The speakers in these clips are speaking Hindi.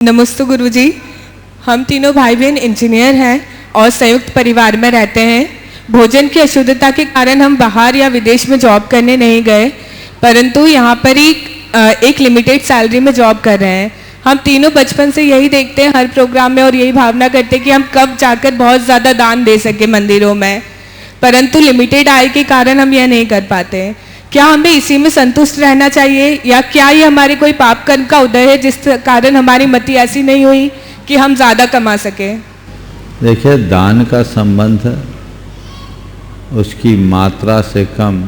नमस्ते गुरुजी। हम तीनों भाई बहन इंजीनियर हैं और संयुक्त परिवार में रहते हैं। भोजन की अशुद्धता के कारण हम बाहर या विदेश में जॉब करने नहीं गए, परंतु यहाँ पर ही एक लिमिटेड सैलरी में जॉब कर रहे हैं। हम तीनों बचपन से यही देखते हैं हर प्रोग्राम में और यही भावना करते हैं कि हम कब जाकर बहुत ज़्यादा दान दे सके मंदिरों में, परंतु लिमिटेड आय के कारण हम यह नहीं कर पाते। क्या हमें इसी में संतुष्ट रहना चाहिए या क्या ये हमारे कोई पाप कर्म का उदय है जिस कारण हमारी मति ऐसी नहीं हुई कि हम ज़्यादा कमा सकें? देखिए, दान का संबंध उसकी मात्रा से कम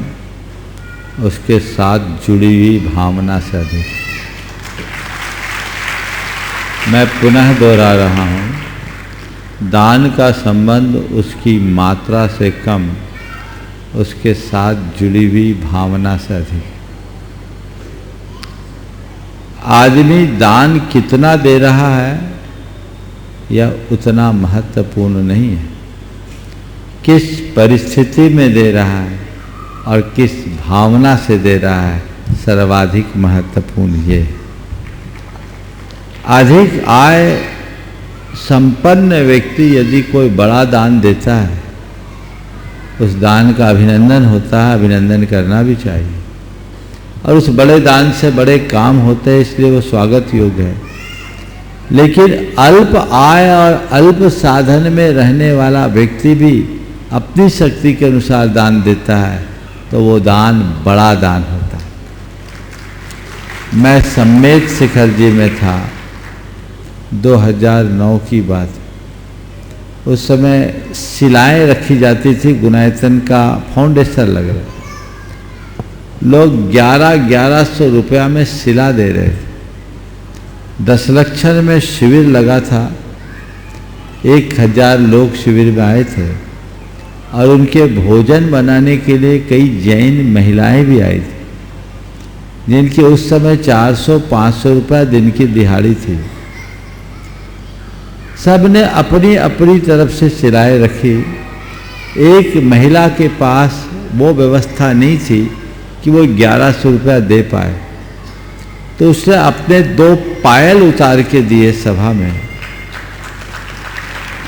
उसके साथ जुड़ी हुई भावना से अधिक। मैं पुनः दोहरा रहा हूँ, दान का संबंध उसकी मात्रा से कम उसके साथ जुड़ी हुई भावना से अधिक। आदमी दान कितना दे रहा है यह उतना महत्वपूर्ण नहीं है, किस परिस्थिति में दे रहा है और किस भावना से दे रहा है सर्वाधिक महत्वपूर्ण ये है। अधिक आय संपन्न व्यक्ति यदि कोई बड़ा दान देता है, उस दान का अभिनंदन होता है, अभिनंदन करना भी चाहिए, और उस बड़े दान से बड़े काम होते हैं, इसलिए वो स्वागत योग्य है। लेकिन अल्प आय और अल्प साधन में रहने वाला व्यक्ति भी अपनी शक्ति के अनुसार दान देता है तो वो दान बड़ा दान होता है। मैं सम्मेद शिखर जी में था, 2009 की बात। उस समय सिलाएं रखी जाती थी, गुनायतन का फाउंडेशन लग रहा, लोग 1100 रुपया में सिला दे रहे थे। 10 लक्षण में शिविर लगा था, 1000 लोग शिविर में आए थे और उनके भोजन बनाने के लिए कई जैन महिलाएं भी आई थी, जिनकी उस समय 400-500 रुपया दिन की दिहाड़ी थी। सब ने अपनी अपनी तरफ से सिलाएं रखी। एक महिला के पास वो व्यवस्था नहीं थी कि वो 1100 रुपया दे पाए, तो उसने अपने 2 पायल उतार के दिए सभा में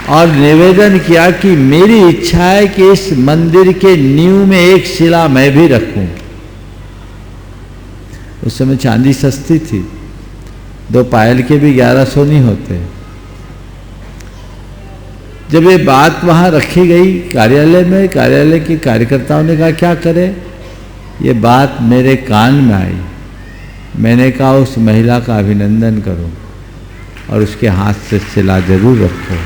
और निवेदन किया कि मेरी इच्छा है कि इस मंदिर के नींव में एक शिला मैं भी रखूं। उस समय चांदी सस्ती थी, 2 पायल के भी 1100 नहीं होते। जब ये बात वहाँ रखी गई कार्यालय में, कार्यालय के कार्यकर्ताओं ने कहा क्या करें, ये बात मेरे कान में आई। मैंने कहा उस महिला का अभिनंदन करो और उसके हाथ से सिला जरूर रखो।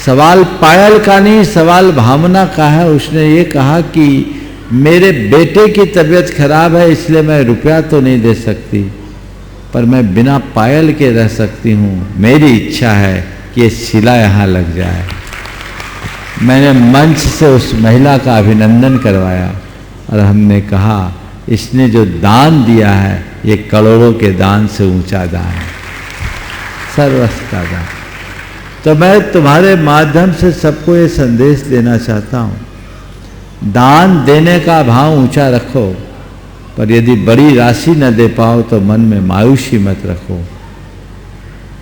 सवाल पायल का नहीं, सवाल भावना का है। उसने ये कहा कि मेरे बेटे की तबीयत खराब है, इसलिए मैं रुपया तो नहीं दे सकती, पर मैं बिना पायल के रह सकती हूँ। मेरी इच्छा है कि ये शिला यहाँ लग जाए। मैंने मंच से उस महिला का अभिनंदन करवाया और हमने कहा इसने जो दान दिया है ये करोड़ों के दान से ऊंचा दान है, सर्वस्व का दान। तो मैं तुम्हारे माध्यम से सबको ये संदेश देना चाहता हूँ, दान देने का भाव ऊंचा रखो, पर यदि बड़ी राशि न दे पाओ तो मन में मायूसी मत रखो।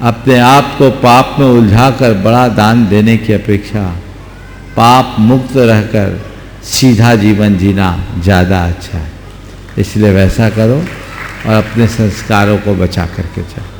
अपने आप को पाप में उलझाकर बड़ा दान देने की अपेक्षा पाप मुक्त रहकर सीधा जीवन जीना ज़्यादा अच्छा है। इसलिए वैसा करो और अपने संस्कारों को बचा करके चलो।